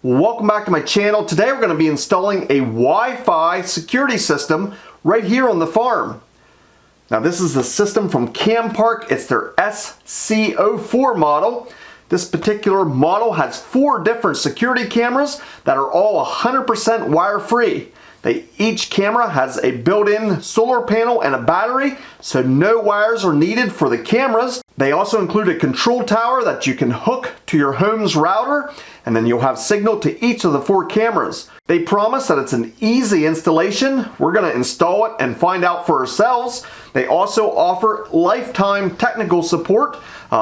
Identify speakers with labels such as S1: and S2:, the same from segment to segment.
S1: Welcome back to my channel. Today we're going to be installing a Wi-Fi security system right here on the farm. Now this is the system from Campark. It's their SC04 model. This particular model has 4 different security cameras that are all 100% wire-free. Each camera has a built-in solar panel and a battery, so no wires are needed for the cameras. They also include a control tower that you can hook to your home's router, and then you'll have signal to each of the 4 cameras. They promise that it's an easy installation. We're going to install it and find out for ourselves. They also offer lifetime technical support,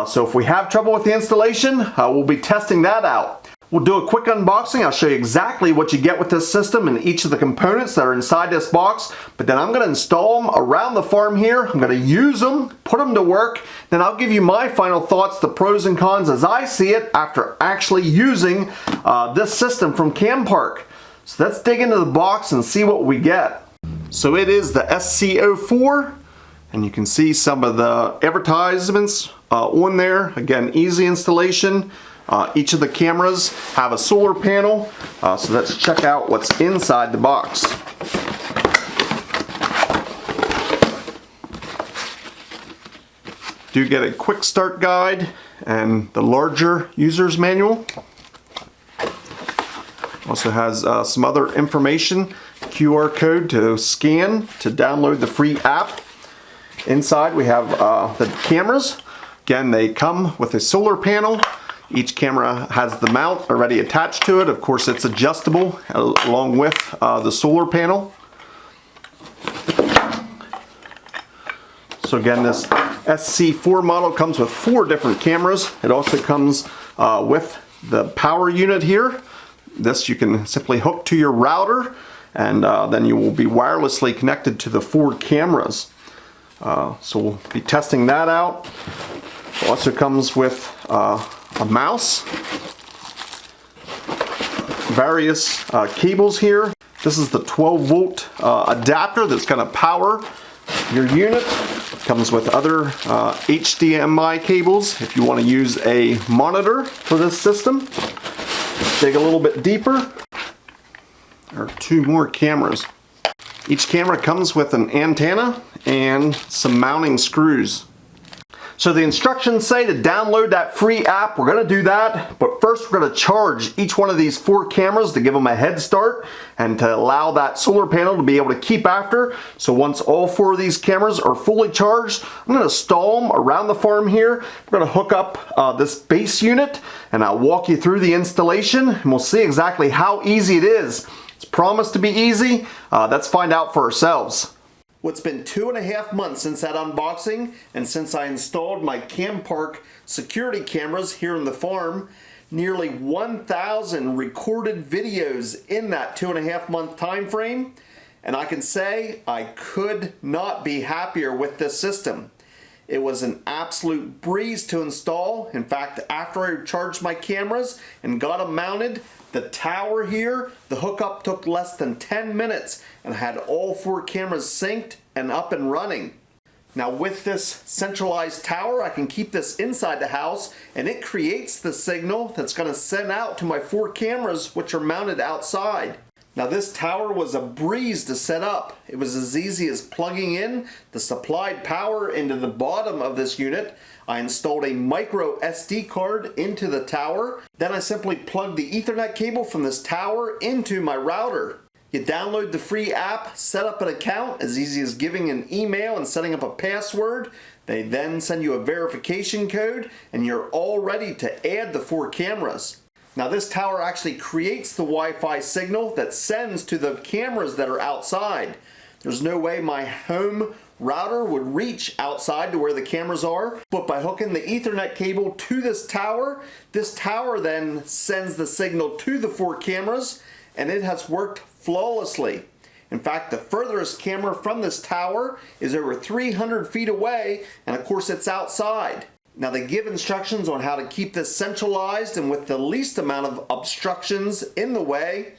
S1: so if we have trouble with the installation, we'll be testing that out. We'll do a quick unboxing. I'll show you exactly what you get with this system and each of the components that are inside this box. But then I'm going to install them around the farm here. I'm going to use them, put them to work. Then I'll give you my final thoughts, the pros and cons as I see it after actually using this system from Campark. So let's dig into the box and see what we get. So it is the SC04. And you can see some of the advertisements on there. Again, easy installation. Each of the cameras have a solar panel, so let's check out what's inside the box. Do get a quick start guide and the larger user's manual. Also has some other information, QR code to scan to download the free app. Inside we have the cameras. Again, they come with a solar panel. Each camera has the mount already attached to it. Of course, it's adjustable along with the solar panel. So again, this SC4 model comes with 4 different cameras. It also comes with the power unit here. This you can simply hook to your router, and then you will be wirelessly connected to the 4 cameras. So we'll be testing that out. It also comes with a mouse, various cables here. This is the 12-volt adapter that's going to power your unit. It comes with other HDMI cables if you want to use a monitor for this system. Let's dig a little bit deeper. There are 2 more cameras. Each camera comes with an antenna and some mounting screws. So the instructions say to download that free app. We're going to do that, but first we're going to charge each one of these 4 cameras to give them a head start and to allow that solar panel to be able to keep after. So once all 4 of these cameras are fully charged, I'm going to install them around the farm here. We're going to hook up this base unit, and I'll walk you through the installation, and we'll see exactly how easy it is. It's promised to be easy. Let's find out for ourselves. Well, it's been 2.5 months since that unboxing, and since I installed my Campark security cameras here on the farm. Nearly 1,000 recorded videos in that 2.5 month time frame, and I can say I could not be happier with this system. It was an absolute breeze to install. In fact, after I charged my cameras and got them mounted, the tower here, the hookup took less than 10 minutes and I had all 4 cameras synced and up and running. Now with this centralized tower, I can keep this inside the house, and it creates the signal that's going to send out to my 4 cameras, which are mounted outside. Now this tower was a breeze to set up. It was as easy as plugging in the supplied power into the bottom of this unit. I installed a micro SD card into the tower. Then I simply plugged the Ethernet cable from this tower into my router. You download the free app, set up an account, as easy as giving an email and setting up a password. They then send you a verification code, and you're all ready to add the 4 cameras. Now this tower actually creates the Wi-Fi signal that sends to the cameras that are outside. There's no way my home router would reach outside to where the cameras are, but by hooking the Ethernet cable to this tower then sends the signal to the 4 cameras, and it has worked flawlessly. In fact, the furthest camera from this tower is over 300 feet away, and of course it's outside. Now they give instructions on how to keep this centralized and with the least amount of obstructions in the way,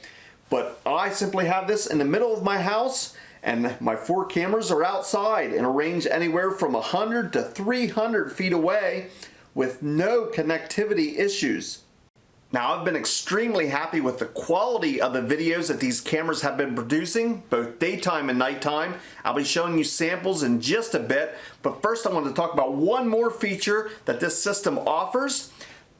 S1: but I simply have this in the middle of my house, and my 4 cameras are outside in a range anywhere from 100 to 300 feet away with no connectivity issues. Now, I've been extremely happy with the quality of the videos that these cameras have been producing, both daytime and nighttime. I'll be showing you samples in just a bit, but first I want to talk about one more feature that this system offers.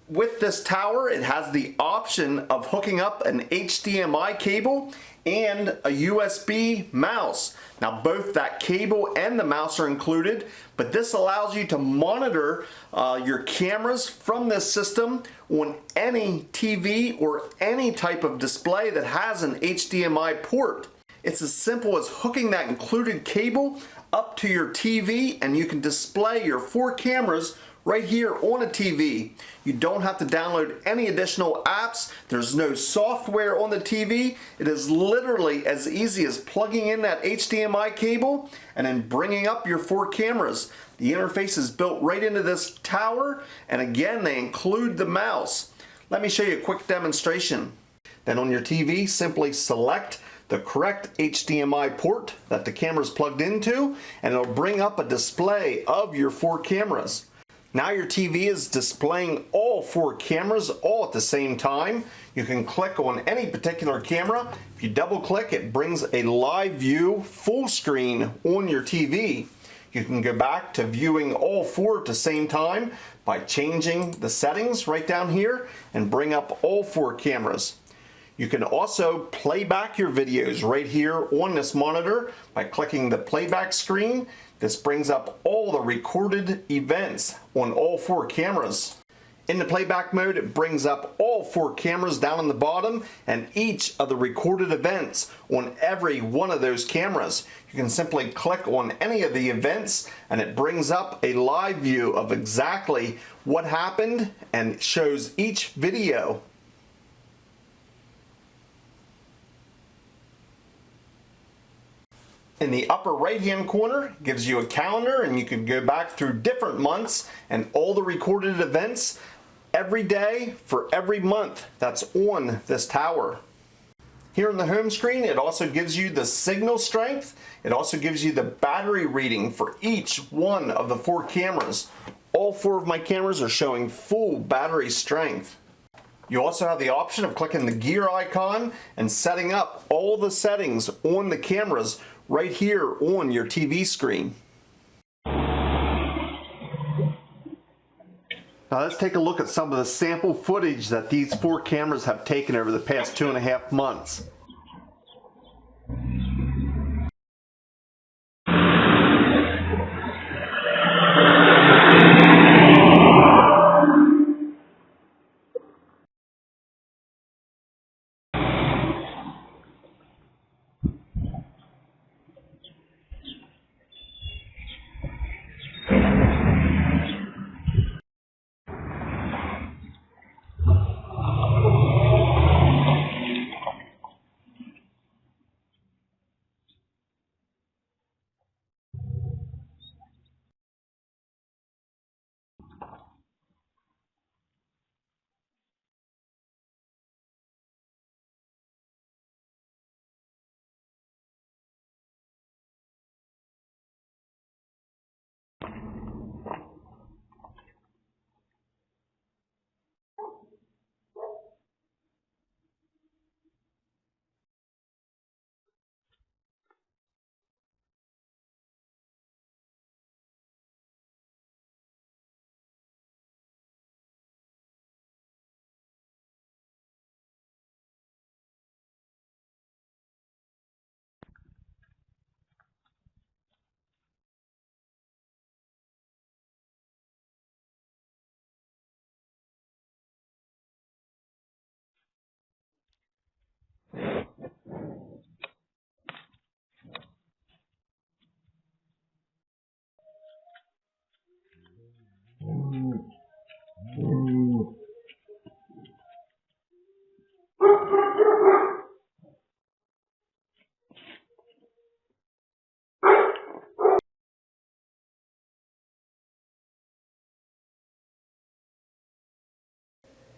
S1: With this tower, it has the option of hooking up an HDMI cable and a USB mouse. Now, both that cable and the mouse are included, but this allows you to monitor your cameras from this system on any TV or any type of display that has an HDMI port. It's as simple as hooking that included cable up to your TV, and you can display your 4 cameras right here on a TV. You don't have to download any additional apps. There's no software on the TV. It is literally as easy as plugging in that HDMI cable and then bringing up your 4 cameras. The interface is built right into this tower, and again, they include the mouse. Let me show you a quick demonstration. Then on your TV, simply select the correct HDMI port that the camera is plugged into, and it'll bring up a display of your 4 cameras. Now your TV is displaying all 4 cameras all at the same time. You can click on any particular camera. If you double click, it brings a live view full screen on your TV. You can go back to viewing all 4 at the same time by changing the settings right down here and bring up all 4 cameras. You can also play back your videos right here on this monitor by clicking the playback screen. This brings up all the recorded events on all 4 cameras. In the playback mode, it brings up all 4 cameras down on the bottom and each of the recorded events on every one of those cameras. You can simply click on any of the events and it brings up a live view of exactly what happened and shows each video. In the upper right hand corner, it gives you a calendar, and you can go back through different months and all the recorded events every day for every month that's on this tower. Here on the home screen, it also gives you the signal strength. It also gives you the battery reading for each one of the 4 cameras. All 4 of my cameras are showing full battery strength. You also have the option of clicking the gear icon and setting up all the settings on the cameras right here on your TV screen. Now let's take a look at some of the sample footage that these 4 cameras have taken over the past 2.5 months.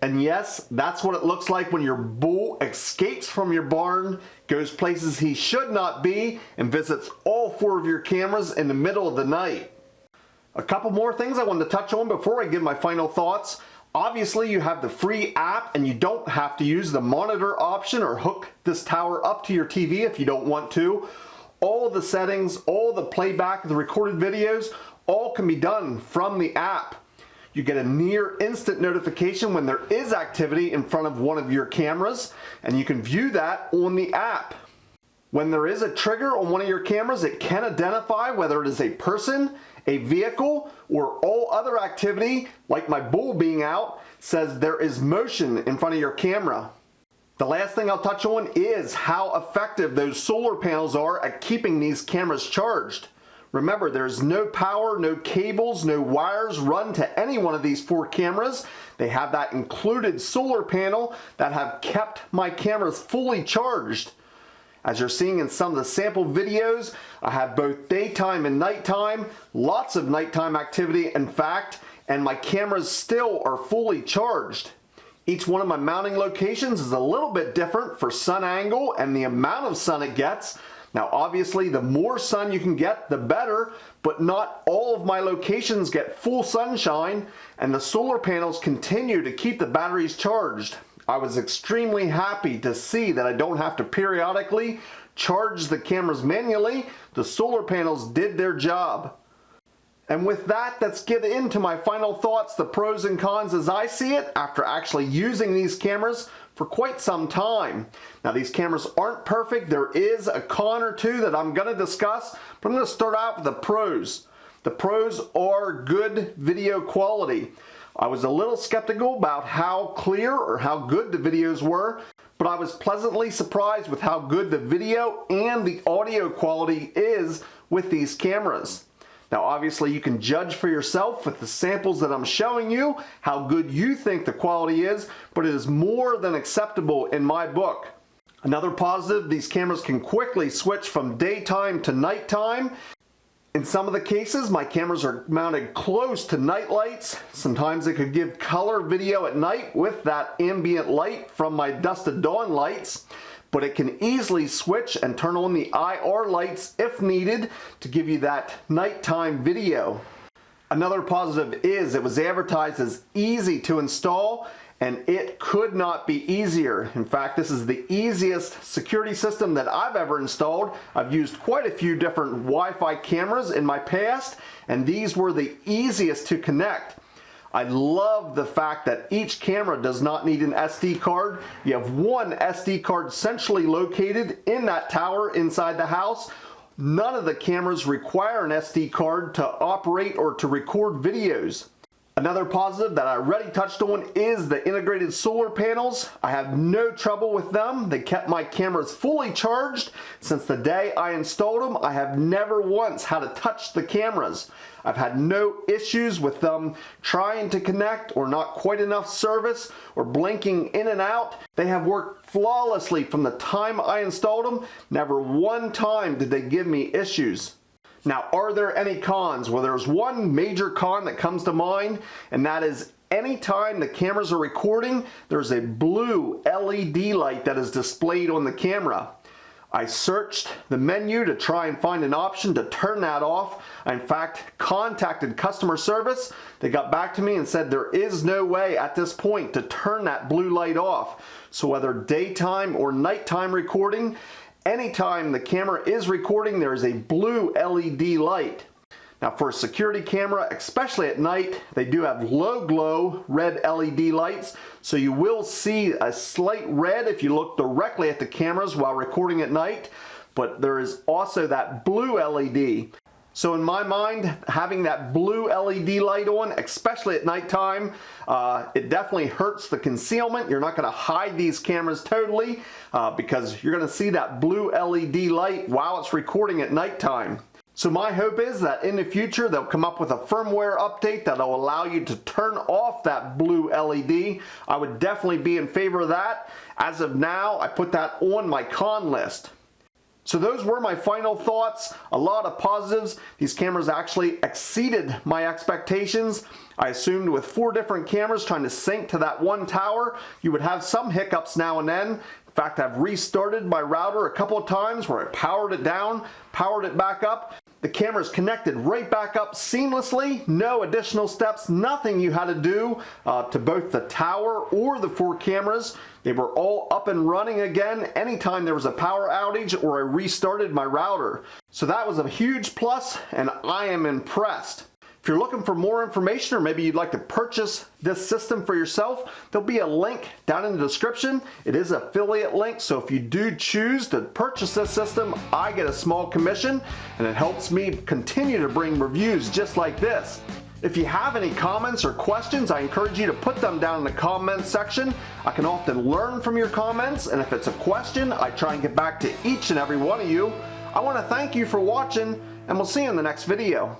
S1: And yes, that's what it looks like when your bull escapes from your barn, goes places he should not be, and visits all 4 of your cameras in the middle of the night. A couple more things I wanted to touch on before I give my final thoughts. Obviously, you have the free app and you don't have to use the monitor option or hook this tower up to your TV if you don't want to. All the settings, all the playback of the recorded videos, all can be done from the app. You get a near instant notification when there is activity in front of one of your cameras, and you can view that on the app. When there is a trigger on one of your cameras, it can identify whether it is a person, a vehicle, or all other activity, like my bull being out, says there is motion in front of your camera. The last thing I'll touch on is how effective those solar panels are at keeping these cameras charged. Remember, there's no power, no cables, no wires run to any one of these 4 cameras. They have that included solar panel that have kept my cameras fully charged. As you're seeing in some of the sample videos, I have both daytime and nighttime, lots of nighttime activity in fact, and my cameras still are fully charged. Each one of my mounting locations is a little bit different for sun angle and the amount of sun it gets. Now obviously the more sun you can get, the better, but not all of my locations get full sunshine, and the solar panels continue to keep the batteries charged. I was extremely happy to see that I don't have to periodically charge the cameras manually. The solar panels did their job. And with that, let's get into my final thoughts, the pros and cons as I see it after actually using these cameras for quite some time. Now these cameras aren't perfect. There is a con or two that I'm going to discuss, but I'm going to start out with the pros. The pros are good video quality. I was a little skeptical about how clear or how good the videos were, but I was pleasantly surprised with how good the video and the audio quality is with these cameras. Now obviously you can judge for yourself with the samples that I'm showing you how good you think the quality is, but it is more than acceptable in my book. Another positive, these cameras can quickly switch from daytime to nighttime. In some of the cases, my cameras are mounted close to night lights. Sometimes it could give color video at night with that ambient light from my dusted dawn lights, but it can easily switch and turn on the IR lights if needed to give you that nighttime video. Another positive is it was advertised as easy to install, and it could not be easier. In fact, this is the easiest security system that I've ever installed. I've used quite a few different Wi-Fi cameras in my past, and these were the easiest to connect. I love the fact that each camera does not need an SD card. You have one SD card centrally located in that tower inside the house. None of the cameras require an SD card to operate or to record videos. Another positive that I already touched on is the integrated solar panels. I have no trouble with them. They kept my cameras fully charged. Since the day I installed them, I have never once had to touch the cameras. I've had no issues with them trying to connect or not quite enough service or blinking in and out. They have worked flawlessly from the time I installed them. Never one time did they give me issues. Now, are there any cons? Well, there's one major con that comes to mind, and that is anytime the cameras are recording, there's a blue LED light that is displayed on the camera. I searched the menu to try and find an option to turn that off. I, in fact, contacted customer service. They got back to me and said there is no way at this point to turn that blue light off. So whether daytime or nighttime recording, anytime the camera is recording, there is a blue LED light. Now for a security camera, especially at night, they do have low glow red LED lights, so you will see a slight red if you look directly at the cameras while recording at night, but there is also that blue LED. So in my mind, having that blue LED light on, especially at nighttime, it definitely hurts the concealment. You're not going to hide these cameras totally because you're going to see that blue LED light while it's recording at nighttime. So my hope is that in the future they'll come up with a firmware update that'll allow you to turn off that blue LED. I would definitely be in favor of that. As of now, I put that on my con list. So those were my final thoughts. A lot of positives. These cameras actually exceeded my expectations. I assumed with 4 different cameras trying to sync to that one tower, you would have some hiccups now and then. In fact, I've restarted my router a couple of times where I powered it down, powered it back up. The camera is connected right back up seamlessly, no additional steps, nothing you had to do to both the tower or the 4 cameras. They were all up and running again anytime there was a power outage or I restarted my router. So that was a huge plus, and I am impressed. If you're looking for more information, or maybe you'd like to purchase this system for yourself, there'll be a link down in the description. It is an affiliate link, so if you do choose to purchase this system, I get a small commission, and it helps me continue to bring reviews just like this. If you have any comments or questions, I encourage you to put them down in the comments section. I can often learn from your comments, and if it's a question, I try and get back to each and every one of you. I want to thank you for watching, and we'll see you in the next video.